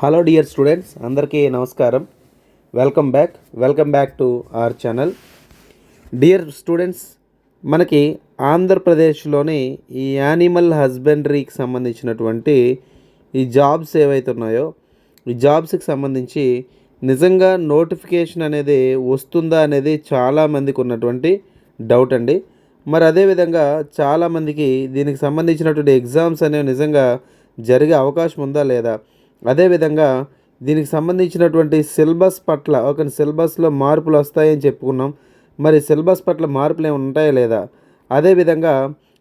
Hello dear students, అందరికీ నమస్కారం. Welcome back to our channel. Dear students, మనకి ఆంధ్రప్రదేశ్లోని ఈ యానిమల్ హస్బెండరీకి సంబంధించినటువంటి ఈ జాబ్స్ ఏవైతే ఉన్నాయో ఈ జాబ్స్కి సంబంధించి నిజంగా నోటిఫికేషన్ అనేది వస్తుందా అనేది చాలామందికి ఉన్నటువంటి డౌట్ అండి. మరి అదేవిధంగా చాలామందికి దీనికి సంబంధించినటువంటి ఎగ్జామ్స్ అనేవి నిజంగా జరిగే అవకాశం ఉందా లేదా, అదేవిధంగా దీనికి సంబంధించినటువంటి సిలబస్ పట్ల సిలబస్లో మార్పులు వస్తాయని చెప్పుకున్నాం. మరి సిలబస్ పట్ల మార్పులు ఏమి ఉంటాయా లేదా, అదేవిధంగా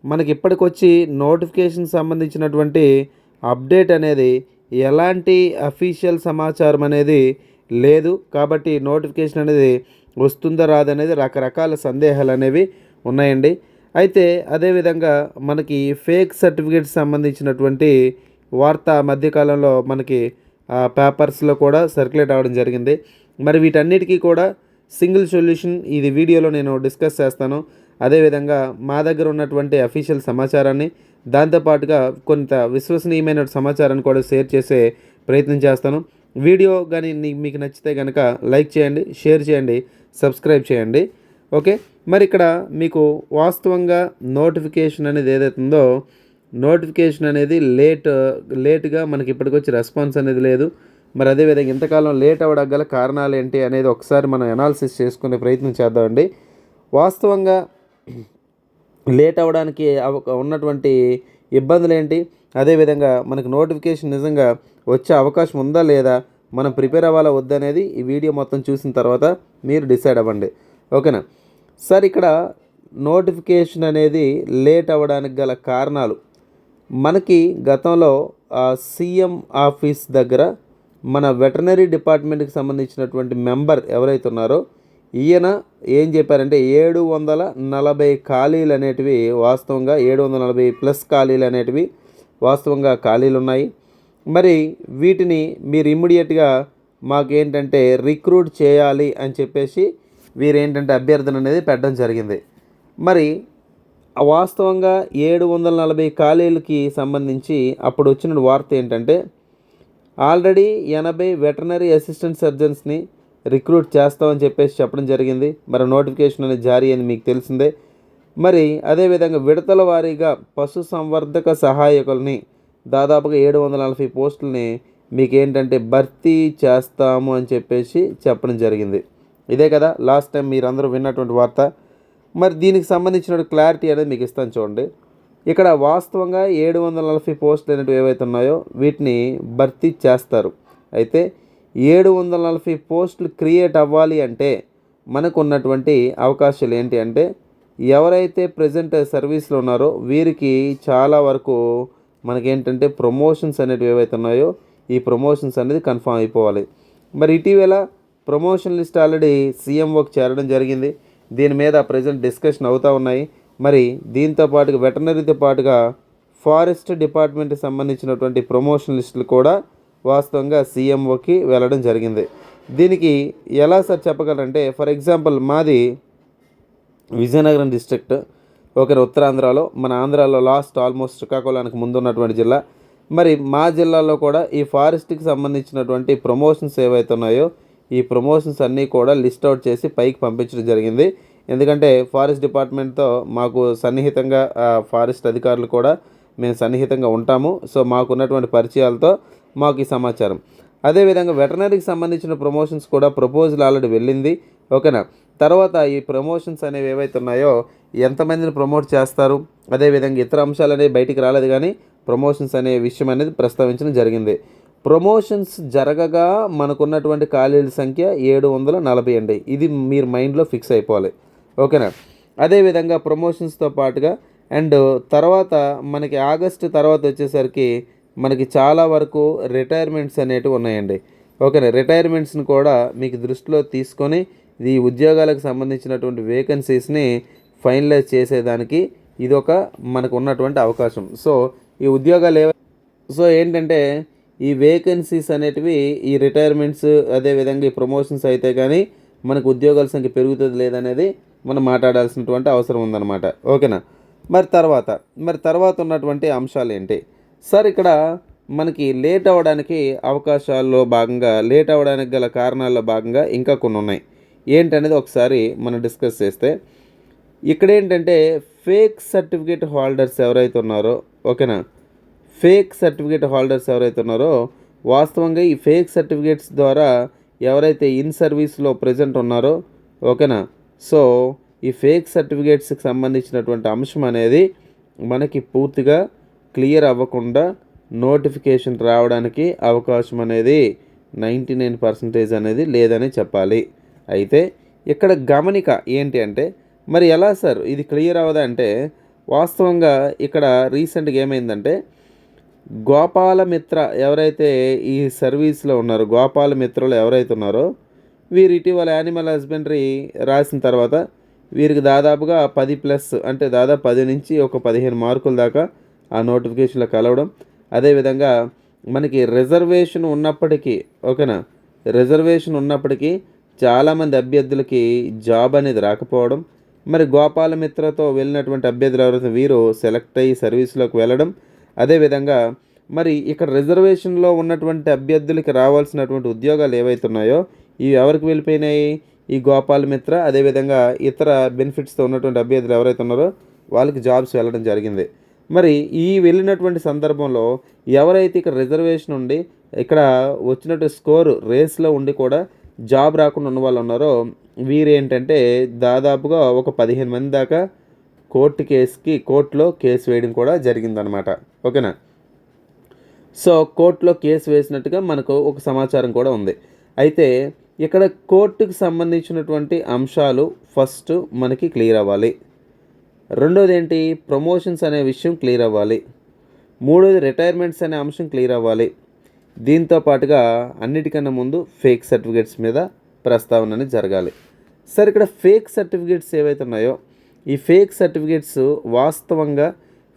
మనకి ఇప్పటికొచ్చి నోటిఫికేషన్ సంబంధించినటువంటి అప్డేట్ అనేది ఎలాంటి అఫీషియల్ సమాచారం అనేది లేదు. కాబట్టి నోటిఫికేషన్ అనేది వస్తుందా రాదనేది రకరకాల సందేహాలు అనేవి ఉన్నాయండి. అయితే అదేవిధంగా మనకి ఫేక్ సర్టిఫికేట్స్ సంబంధించినటువంటి వార్త మధ్యకాలంలో మనకి పేపర్స్లో కూడా సర్క్యులేట్ అవ్వడం జరిగింది. మరి వీటన్నిటికీ కూడా సింగిల్ సొల్యూషన్ ఇది వీడియోలో నేను డిస్కస్ చేస్తాను. అదేవిధంగా మా దగ్గర ఉన్నటువంటి అఫీషియల్ సమాచారాన్ని, దాంతోపాటుగా కొంత విశ్వసనీయమైన సమాచారాన్ని కూడా షేర్ చేసే ప్రయత్నం చేస్తాను. వీడియో కానీ మీకు నచ్చితే కనుక లైక్ చేయండి, షేర్ చేయండి, సబ్స్క్రైబ్ చేయండి. ఓకే, మరి ఇక్కడ మీకు వాస్తవంగా నోటిఫికేషన్ అనేది ఏదైతే ఉందో నోటిఫికేషన్ అనేది లేట్గా మనకి ఇప్పటికొచ్చి రెస్పాన్స్ అనేది లేదు. మరి అదేవిధంగా ఇంతకాలం లేట్ అవ్వడానికి గల కారణాలు ఏంటి అనేది ఒకసారి మనం అనాలిసిస్ చేసుకునే ప్రయత్నం చేద్దామండి. వాస్తవంగా లేట్ అవ్వడానికి ఉన్నటువంటి ఇబ్బందులు ఏంటి, అదేవిధంగా మనకు నోటిఫికేషన్ నిజంగా వచ్చే అవకాశం ఉందా లేదా, మనం ప్రిపేర్ అవ్వాలా వద్దనేది ఈ వీడియో మొత్తం చూసిన తర్వాత మీరు డిసైడ్ అవ్వండి. ఓకేనా సార్, ఇక్కడ నోటిఫికేషన్ అనేది లేట్ అవ్వడానికి గల కారణాలు మనకి గతంలో సీఎం ఆఫీస్ దగ్గర మన వెటర్నరీ డిపార్ట్మెంట్కి సంబంధించినటువంటి మెంబర్ ఎవరైతే ఉన్నారో ఈయన ఏం చెప్పారంటే 740 ఖాళీలు అనేటివి వాస్తవంగా 740+ ఖాళీలు అనేటివి వాస్తవంగా ఖాళీలు ఉన్నాయి. మరి వీటిని మీరు ఇమ్మీడియట్గా మాకేంటంటే రిక్రూట్ చేయాలి అని చెప్పేసి వీరేంటంటే అభ్యర్థన అనేది పెట్టడం జరిగింది. మరి వాస్తవంగా 740 ఖాళీలకి సంబంధించి అప్పుడు వచ్చిన వార్త ఏంటంటే ఆల్రెడీ 80 వెటర్నరీ అసిస్టెంట్ సర్జన్స్ని రిక్రూట్ చేస్తామని చెప్పేసి చెప్పడం జరిగింది. మరి నోటిఫికేషన్ అనేది జారీ అయింది, మీకు తెలిసిందే. మరి అదేవిధంగా విడతల వారీగా పశు సంవర్ధక సహాయకుల్ని దాదాపుగా 740 పోస్టులని మీకేంటంటే భర్తీ చేస్తాము అని చెప్పేసి చెప్పడం జరిగింది. ఇదే కదా లాస్ట్ టైం మీరందరూ విన్నటువంటి వార్త. మరి దీనికి సంబంధించిన క్లారిటీ అనేది మీకు ఇస్తాను చూడండి. ఇక్కడ వాస్తవంగా 740 పోస్టులు అనేవి ఏవైతే ఉన్నాయో వీటిని భర్తీ చేస్తారు. అయితే 740 పోస్టులు క్రియేట్ అవ్వాలి అంటే మనకు ఉన్నటువంటి అవకాశాలు ఏంటి అంటే, ఎవరైతే ప్రజెంట్ సర్వీస్లో ఉన్నారో వీరికి చాలా వరకు మనకేంటంటే ప్రమోషన్స్ అనేవి ఏవైతే ఉన్నాయో ఈ ప్రమోషన్స్ అనేది కన్ఫామ్ అయిపోవాలి. మరి ఇటీవల ప్రమోషన్ లిస్ట్ ఆల్రెడీ సీఎంఓకి చేరడం జరిగింది. దీని మీద ప్రజెంట్ డిస్కషన్ అవుతూ ఉన్నాయి. మరి దీంతో పాటుగా వెటర్నరీతో పాటుగా ఫారెస్ట్ డిపార్ట్మెంట్కి సంబంధించినటువంటి ప్రమోషన్ లిస్టులు కూడా వాస్తవంగా సీఎంఓకి వెళ్ళడం జరిగింది. దీనికి ఎలా సార్ చెప్పగలరంటే, ఫర్ ఎగ్జాంపుల్ మాది విజయనగరం డిస్ట్రిక్ట్, ఉత్తరాంధ్రలో, మన ఆంధ్రాలో లాస్ట్ ఆల్మోస్ట్ శ్రీకాకుళానికి ముందు ఉన్నటువంటి జిల్లా. మరి మా జిల్లాలో కూడా ఈ ఫారెస్ట్కి సంబంధించినటువంటి ప్రమోషన్స్ ఏవైతే ఉన్నాయో ఈ ప్రమోషన్స్ అన్నీ కూడా లిస్ట్ అవుట్ చేసి పైకి పంపించడం జరిగింది. ఎందుకంటే ఫారెస్ట్ డిపార్ట్మెంట్తో మాకు సన్నిహితంగా ఫారెస్ట్ అధికారులు కూడా మేము సన్నిహితంగా ఉంటాము. సో మాకున్నటువంటి పరిచయాలతో మాకు ఈ సమాచారం. అదేవిధంగా వెటర్నరీకి సంబంధించిన ప్రమోషన్స్ కూడా ప్రపోజల్ ఆల్రెడీ వెళ్ళింది. ఓకేనా, తర్వాత ఈ ప్రమోషన్స్ అనేవి ఏవైతే ఉన్నాయో ఎంతమందిని ప్రమోట్ చేస్తారు, అదేవిధంగా ఇతర అంశాలు అనేవి బయటికి రాలేదు, కానీ ప్రమోషన్స్ అనే విషయం అనేది ప్రస్తావించడం జరిగింది. ప్రమోషన్స్ జరగగా మనకున్నటువంటి ఖాళీల సంఖ్య 740 అండి. ఇది మీరు మైండ్లో ఫిక్స్ అయిపోవాలి. ఓకేనా, అదేవిధంగా ప్రమోషన్స్తో పాటుగా అండ్ తర్వాత మనకి ఆగస్టు తర్వాత వచ్చేసరికి మనకి చాలా వరకు రిటైర్మెంట్స్ అనేటివి ఉన్నాయండి. ఓకేనా, రిటైర్మెంట్స్ని కూడా మీకు దృష్టిలో తీసుకొని ఈ ఉద్యోగాలకు సంబంధించినటువంటి వేకెన్సీస్ని ఫైనలైజ్ చేసేదానికి ఇదొక మనకు ఉన్నటువంటి అవకాశం. సో ఈ ఉద్యోగాలు ఏంటంటే ఈ వేకెన్సీస్ అనేటివి ఈ రిటైర్మెంట్స్ అదేవిధంగా ఈ ప్రమోషన్స్ అయితే కానీ మనకు ఉద్యోగాల సంఖ్య పెరుగుతుంది లేదనేది మనం మాట్లాడాల్సినటువంటి అవసరం ఉందన్నమాట. ఓకేనా, మరి తర్వాత ఉన్నటువంటి అంశాలు ఏంటి సార్? ఇక్కడ మనకి లేట్ అవ్వడానికి అవకాశాల్లో భాగంగా, లేట్ అవ్వడానికి గల కారణాల్లో భాగంగా ఇంకా కొన్ని ఉన్నాయి. ఏంటనేది ఒకసారి మనం డిస్కస్ చేస్తే, ఇక్కడేంటంటే ఫేక్ సర్టిఫికేట్ హోల్డర్స్ ఎవరైతే ఉన్నారో, ఓకేనా, ఫేక్ సర్టిఫికేట్ హోల్డర్స్ ఎవరైతే ఉన్నారో, వాస్తవంగా ఈ ఫేక్ సర్టిఫికేట్స్ ద్వారా ఎవరైతే ఇన్ సర్వీస్లో ప్రజెంట్ ఉన్నారో, ఓకేనా, సో ఈ ఫేక్ సర్టిఫికేట్స్కి సంబంధించినటువంటి అంశం అనేది మనకి పూర్తిగా క్లియర్ అవ్వకుండా నోటిఫికేషన్ రావడానికి అవకాశం అనేది 99% అనేది లేదని చెప్పాలి. అయితే ఇక్కడ గమనిక ఏంటి అంటే, మరి ఎలా సార్ ఇది క్లియర్ అవ్వదా అంటే, వాస్తవంగా ఇక్కడ రీసెంట్గా ఏమైందంటే, గోపాలమిత్ర ఎవరైతే ఈ సర్వీస్లో ఉన్నారో, గోపాలమిత్రలు ఎవరైతే ఉన్నారో, వీరు ఇటీవల యానిమల్ హస్బెండరీ రాసిన తర్వాత వీరికి దాదాపుగా 10+ అంటే దాదాపు 10 నుంచి ఒక 15 మార్కుల దాకా ఆ నోటిఫికేషన్లో కలవడం. అదేవిధంగా మనకి రిజర్వేషన్ ఉన్నప్పటికీ, ఓకేనా, రిజర్వేషన్ ఉన్నప్పటికీ చాలామంది అభ్యర్థులకి జాబ్ అనేది రాకపోవడం. మరి గోపాలమిత్రతో వెళ్ళినటువంటి అభ్యర్థులు ఎవరైతే వీరు సెలెక్ట్ అయ్యి సర్వీస్లోకి వెళ్ళడం. అదేవిధంగా మరి ఇక్కడ రిజర్వేషన్లో ఉన్నటువంటి అభ్యర్థులకి రావాల్సినటువంటి ఉద్యోగాలు ఏవైతే ఉన్నాయో ఇవి ఎవరికి వెళ్ళిపోయినాయి? ఈ గోపాలమిత్ర అదేవిధంగా ఇతర బెనిఫిట్స్తో ఉన్నటువంటి అభ్యర్థులు ఎవరైతే ఉన్నారో వాళ్ళకి జాబ్స్ వెళ్ళడం జరిగింది. మరి ఈ వెళ్ళినటువంటి సందర్భంలో ఎవరైతే ఇక్కడ రిజర్వేషన్ ఉండి ఇక్కడ వచ్చినట్టు స్కోరు రేస్లో ఉండి కూడా జాబ్ రాకుండా ఉన్న వాళ్ళు ఉన్నారో వీరేంటంటే దాదాపుగా ఒక 15 మంది దాకా కోర్టులో కేసు వేయడం కూడా జరిగిందనమాట. ఓకేనా, సో కోర్టులో కేసు వేసినట్టుగా మనకు ఒక సమాచారం కూడా ఉంది. అయితే ఇక్కడ కోర్టుకు సంబంధించినటువంటి అంశాలు ఫస్ట్ మనకి క్లియర్ అవ్వాలి. రెండోది ఏంటి, ప్రమోషన్స్ అనే విషయం క్లియర్ అవ్వాలి. మూడోది రిటైర్మెంట్స్ అనే అంశం క్లియర్ అవ్వాలి. దీంతో పాటుగా అన్నిటికన్నా ముందు ఫేక్ సర్టిఫికేట్స్ మీద ప్రస్తావన అనేది జరగాలి. సార్ ఇక్కడ ఫేక్ సర్టిఫికేట్స్ ఏవైతే ఉన్నాయో ఈ ఫేక్ సర్టిఫికేట్స్ వాస్తవంగా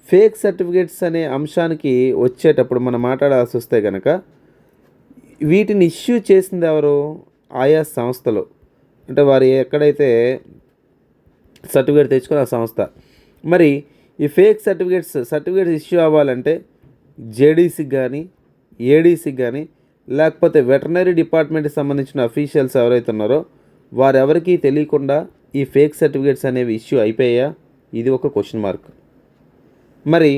ఫేక్ సర్టిఫికేట్స్ అనే అంశానికి వచ్చేటప్పుడు మనం మాట్లాడాల్సి వస్తే కనుక వీటిని ఇష్యూ చేసింది ఎవరు? ఆయా సంస్థలు, అంటే వారు ఎక్కడైతే సర్టిఫికేట్ తెచ్చుకున్న ఆ సంస్థ. మరి ఈ ఫేక్ సర్టిఫికేట్స్ ఇష్యూ అవ్వాలంటే జేడీసీకి కానీ ఏడీసీకి కానీ లేకపోతే వెటర్నరీ డిపార్ట్మెంట్కి సంబంధించిన అఫీషియల్స్ ఎవరైతే ఉన్నారో వారెవరికీ తెలియకుండా ఈ ఫేక్ సర్టిఫికేట్స్ అనేవి ఇష్యూ అయిపోయాయా? ఇది ఒక క్వశ్చన్ మార్క్. మరి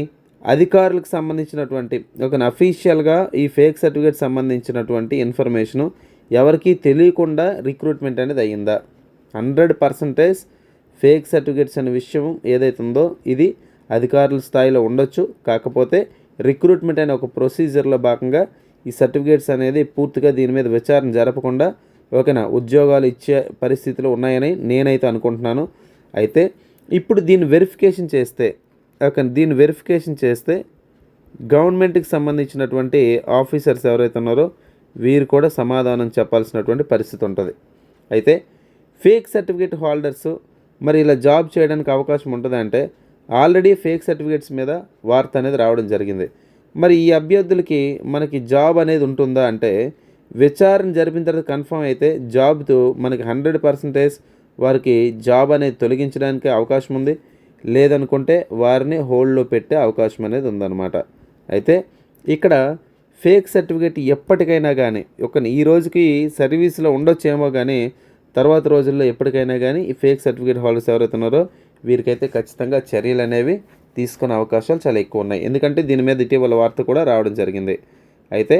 అధికారులకు సంబంధించినటువంటి ఒక అఫీషియల్గా ఈ ఫేక్ సర్టిఫికేట్ సంబంధించినటువంటి ఇన్ఫర్మేషను ఎవరికీ తెలియకుండా రిక్రూట్మెంట్ అనేది అయ్యిందా? 100% ఫేక్ సర్టిఫికేట్స్ అనే విషయం ఏదైతే ఉందో ఇది అధికారుల స్థాయిలో ఉండొచ్చు. కాకపోతే రిక్రూట్మెంట్ అనే ఒక ప్రొసీజర్లో భాగంగా ఈ సర్టిఫికేట్స్ అనేది పూర్తిగా దీని మీద విచారణ జరపకుండా, ఓకేనా, ఉద్యోగాలు ఇచ్చే పరిస్థితులు ఉన్నాయని నేనైతే అనుకుంటున్నాను. అయితే ఇప్పుడు దీన్ని వెరిఫికేషన్ చేస్తే గవర్నమెంట్కి సంబంధించినటువంటి ఆఫీసర్స్ ఎవరైతే ఉన్నారో వీరు కూడా సమాధానం చెప్పాల్సినటువంటి పరిస్థితి ఉంటుంది. అయితే ఫేక్ సర్టిఫికేట్ హోల్డర్స్ మరి ఇలా జాబ్ చేయడానికి అవకాశం ఉంటుందంటే ఆల్రెడీ ఫేక్ సర్టిఫికేట్స్ మీద వార్త అనేది రావడం జరిగింది. మరి ఈ అభ్యర్థులకి మనకి జాబ్ అనేది ఉంటుందా అంటే విచారణ జరిపిన తర్వాత కన్ఫర్మ్ అయితే జాబ్తో మనకి 100% వారికి జాబ్ అనేది తొలగించడానికి అవకాశం ఉంది. లేదనుకుంటే వారిని హోల్డ్లో పెట్టే అవకాశం అనేది ఉందన్నమాట. అయితే ఇక్కడ ఫేక్ సర్టిఫికేట్ ఎప్పటికైనా కానీ ఈ రోజుకి సర్వీస్లో ఉండొచ్చేమో కానీ తర్వాత రోజుల్లో ఎప్పటికైనా కానీ ఈ ఫేక్ సర్టిఫికేట్ హోల్డర్స్ ఎవరైతే ఉన్నారో వీరికైతే ఖచ్చితంగా చర్యలు అనేవి తీసుకునే అవకాశాలు చాలా ఎక్కువ ఉన్నాయి. ఎందుకంటే దీని మీద ఇటీవల వార్త కూడా రావడం జరిగింది. అయితే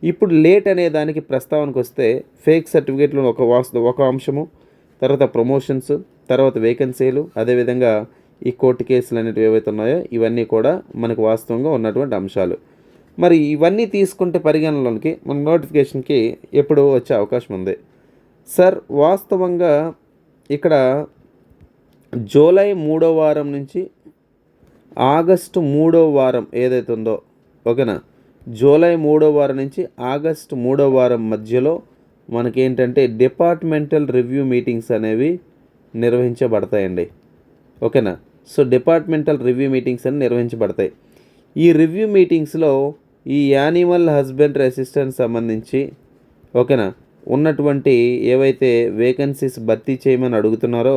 ఇప్పుడు లేట్ అనే దానికి ప్రస్తావనకు వస్తే ఫేక్ సర్టిఫికేట్లో ఒక అంశము, తర్వాత ప్రమోషన్స్, తర్వాత వేకెన్సీలు, అదేవిధంగా ఈ కోర్టు కేసులు అనేవి ఏవైతే ఉన్నాయో ఇవన్నీ కూడా మనకు వాస్తవంగా ఉన్నటువంటి అంశాలు. మరి ఇవన్నీ తీసుకుంటే పరిగణనలోనికి మన నోటిఫికేషన్కి ఎప్పుడు వచ్చే అవకాశం ఉంది? సార్ వాస్తవంగా ఇక్కడ జూలై 3వ వారం నుంచి ఆగస్టు 3వ వారం ఏదైతే ఉందో, ఓకేనా, జూలై 3వ వారం నుంచి ఆగస్టు 3వ వారం మధ్యలో మనకేంటంటే డిపార్ట్మెంటల్ రివ్యూ మీటింగ్స్ అనేవి నిర్వహించబడతాయండి. ఓకేనా, సో డిపార్ట్మెంటల్ రివ్యూ మీటింగ్స్ అని నిర్వహించబడతాయి. ఈ రివ్యూ మీటింగ్స్లో ఈ యానిమల్ హస్బెండరీ అసిస్టెంట్ సంబంధించి, ఓకేనా, ఉన్నటువంటి ఏవైతే వేకెన్సీస్ భర్తీ చేయమని అడుగుతున్నారో,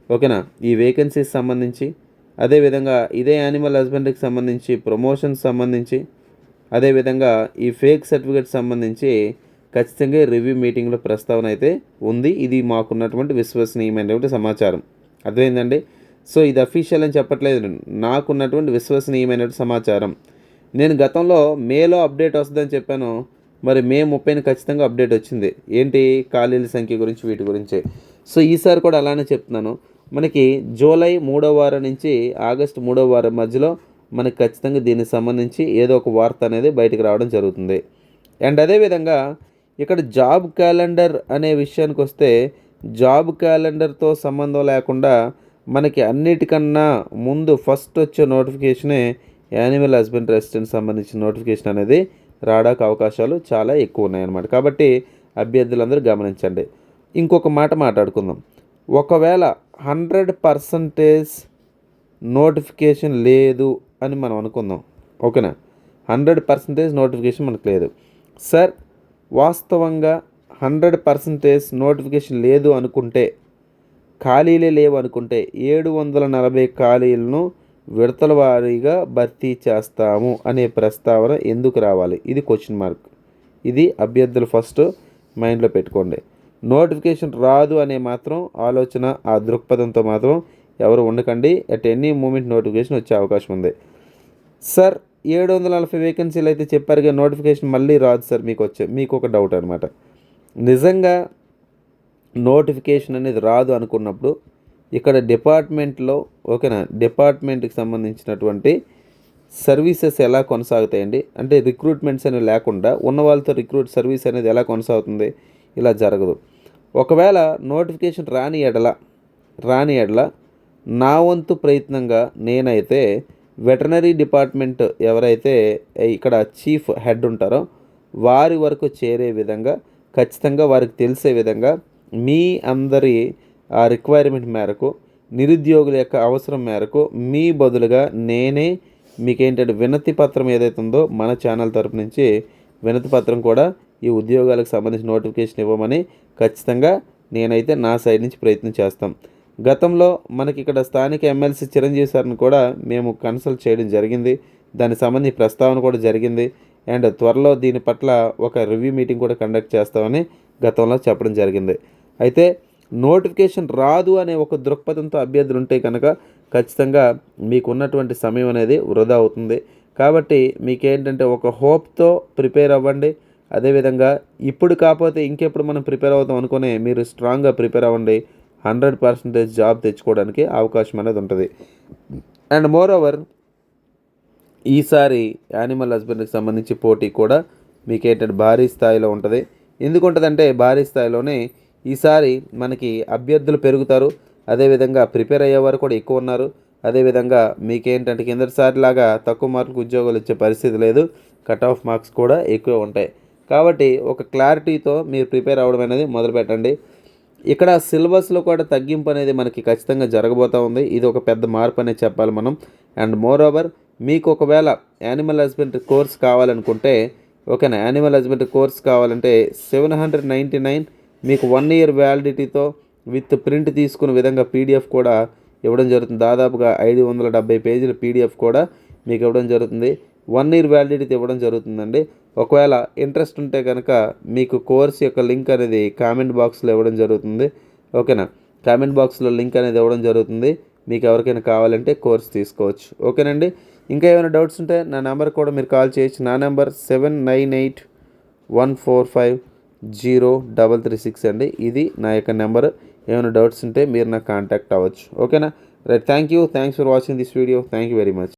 ఓకేనా, ఈ వేకెన్సీస్ సంబంధించి, అదేవిధంగా ఇదే యానిమల్ హస్బెండరీకి సంబంధించి ప్రమోషన్స్ సంబంధించి, అదేవిధంగా ఈ ఫేక్ సర్టిఫికేట్ సంబంధించి ఖచ్చితంగా రివ్యూ మీటింగ్లో ప్రస్తావన అయితే ఉంది. ఇది మాకున్నటువంటి విశ్వసనీయమైనటువంటి సమాచారం. అర్థమైందండి. సో ఇది అఫీషియల్ అని చెప్పట్లేదు, నాకున్నటువంటి విశ్వసనీయమైనటువంటి సమాచారం. నేను గతంలో మేలో అప్డేట్ వస్తుందని చెప్పాను. మరి మే 30న ఖచ్చితంగా అప్డేట్ వచ్చింది. ఏంటి? ఖాళీల సంఖ్య గురించి, వీటి గురించి. సో ఈసారి కూడా అలానే చెప్తున్నాను. మనకి జూలై 3వ వారం నుంచి ఆగస్టు 3వ వారం మధ్యలో మనకి ఖచ్చితంగా దీనికి సంబంధించి ఏదో ఒక వార్త అనేది బయటకు రావడం జరుగుతుంది. అండ్ అదేవిధంగా ఇక్కడ జాబ్ క్యాలెండర్ అనే విషయానికి వస్తే, జాబ్ క్యాలెండర్తో సంబంధం లేకుండా మనకి అన్నిటికన్నా ముందు ఫస్ట్ వచ్చే నోటిఫికేషనే యానిమల్ హస్బెండరీ అసిస్టెంట్ సంబంధించిన నోటిఫికేషన్ అనేది రావడానికి అవకాశాలు చాలా ఎక్కువ ఉన్నాయన్నమాట. కాబట్టి అభ్యర్థులందరూ గమనించండి. ఇంకొక మాట మాట్లాడుకుందాం. ఒకవేళ 100% నోటిఫికేషన్ లేదు అని మనం అనుకుందాం, ఓకేనా? 100% నోటిఫికేషన్ మనకు లేదు సార్. వాస్తవంగా 100% నోటిఫికేషన్ లేదు అనుకుంటే, ఖాళీలే లేవు అనుకుంటే 740 ఖాళీలను విడతల వారీగా భర్తీ చేస్తాము అనే ప్రస్తావన ఎందుకు రావాలి? ఇది క్వశ్చన్ మార్క్. ఇది అభ్యర్థులు ఫస్ట్ మైండ్లో పెట్టుకోండి. నోటిఫికేషన్ రాదు అనే మాత్రం ఆలోచన, ఆ దృక్పథంతో మాత్రం ఎవరు ఉండకండి. అట్ ఎనీ మూమెంట్ నోటిఫికేషన్ వచ్చే అవకాశం ఉంది. సార్ 740 వేకెన్సీలు అయితే చెప్పారుగా, నోటిఫికేషన్ మళ్ళీ రాదు సార్ మీకు ఒక డౌట్ అనమాట. నిజంగా నోటిఫికేషన్ అనేది రాదు అనుకున్నప్పుడు ఇక్కడ డిపార్ట్మెంట్లో, ఓకేనా, డిపార్ట్మెంట్కి సంబంధించినటువంటి సర్వీసెస్ ఎలా కొనసాగుతాయండి? అంటే రిక్రూట్మెంట్స్ అనేవి లేకుండా ఉన్న వాళ్ళతో సర్వీస్ అనేది ఎలా కొనసాగుతుంది? ఇలా జరగదు. ఒకవేళ నోటిఫికేషన్ రాని ఎడల నా వంతు ప్రయత్నంగా నేనైతే వెటర్నరీ డిపార్ట్మెంట్ ఎవరైతే ఇక్కడ చీఫ్ హెడ్ ఉంటారో వారి వరకు చేరే విధంగా, ఖచ్చితంగా వారికి తెలిసే విధంగా మీ అందరి ఆ రిక్వైర్మెంట్ మేరకు, నిరుద్యోగుల యొక్క అవసరం మేరకు మీ బదులుగా నేనే మీకేంటంటే వినతి పత్రం ఏదైతే ఉందో మన ఛానల్ తరపు నుంచి వినతి పత్రం కూడా ఈ ఉద్యోగాలకు సంబంధించిన నోటిఫికేషన్ ఇవ్వమని ఖచ్చితంగా నేనైతే నా సైడ్ నుంచి ప్రయత్నం చేస్తాం. గతంలో మనకి ఇక్కడ స్థానిక ఎమ్మెల్సీ చిరంజీవి సార్ని కూడా మేము కన్సల్ట్ చేయడం జరిగింది. దానికి సంబంధించి ప్రస్తావన కూడా జరిగింది. అండ్ త్వరలో దీని పట్ల ఒక రివ్యూ మీటింగ్ కూడా కండక్ట్ చేస్తామని గతంలో చెప్పడం జరిగింది. అయితే నోటిఫికేషన్ రాదు అనే ఒక దృక్పథంతో అభ్యర్థులు ఉంటే కనుక ఖచ్చితంగా మీకున్నటువంటి సమయం అనేది వృధా అవుతుంది. కాబట్టి మీకేంటంటే ఒక హోప్తో ప్రిపేర్ అవ్వండి. అదేవిధంగా ఇప్పుడు కాకపోతే ఇంకెప్పుడు మనం ప్రిపేర్ అవుతాం అనుకుని మీరు స్ట్రాంగ్గా ప్రిపేర్ అవ్వండి. 100% జాబ్ తెచ్చుకోవడానికి అవకాశం అనేది ఉంటుంది. అండ్ మోర్ ఓవర్ ఈసారి యానిమల్ హస్బెండరీకి సంబంధించి పోటీ కూడా మీకేంటంటే భారీ స్థాయిలో ఉంటుంది. ఎందుకు ఉంటుందంటే భారీ స్థాయిలోనే ఈసారి మనకి అభ్యర్థులు పెరుగుతారు. అదేవిధంగా ప్రిపేర్ అయ్యేవారు కూడా ఎక్కువ ఉన్నారు. అదేవిధంగా మీకేంటంటే కిందటిసారి లాగా తక్కువ మార్కులకు ఉద్యోగాలు ఇచ్చే పరిస్థితి లేదు. కట్ ఆఫ్ మార్క్స్ కూడా ఎక్కువ ఉంటాయి. కాబట్టి ఒక క్లారిటీతో మీరు ప్రిపేర్ అవ్వడం అనేది మొదలుపెట్టండి. ఇక్కడ సిలబస్లో కూడా తగ్గింపు అనేది మనకి ఖచ్చితంగా జరగబోతూ ఉంది. ఇది ఒక పెద్ద మార్పు అనేది చెప్పాలి మనం. అండ్ మోర్ ఓవర్ మీకు ఒకవేళ యానిమల్ హస్బెండరీ కోర్స్ కావాలనుకుంటే, ఓకేనా, యానిమల్ హస్బెండరీ కోర్స్ కావాలంటే 799 మీకు 1 year వ్యాలిడిటీతో విత్ ప్రింట్ తీసుకునే విధంగా పీడిఎఫ్ కూడా ఇవ్వడం జరుగుతుంది. దాదాపుగా 570 పేజీల పీడిఎఫ్ కూడా మీకు ఇవ్వడం జరుగుతుంది. 1 year వ్యాలిడిటీ ఇవ్వడం జరుగుతుందండి. ఒకవేళ ఇంట్రెస్ట్ ఉంటే కనుక మీకు కోర్స్ యొక్క లింక్ అనేది కామెంట్ బాక్స్లో ఇవ్వడం జరుగుతుంది. ఓకేనా, కామెంట్ బాక్స్లో లింక్ అనేది ఇవ్వడం జరుగుతుంది. మీకు ఎవరికైనా కావాలంటే కోర్స్ తీసుకోవచ్చు. ఓకేనండి. ఇంకా ఏమైనా డౌట్స్ ఉంటే నా నెంబర్ కూడా మీరు కాల్ చేయొచ్చు. నా నెంబర్ 7981450336 అండి. ఇది నా యొక్క నెంబర్. ఏమైనా డౌట్స్ ఉంటే మీరు నాకు కాంటాక్ట్ అవ్వచ్చు. ఓకేనా. Right. Thanks for watching this video. Thank you very much.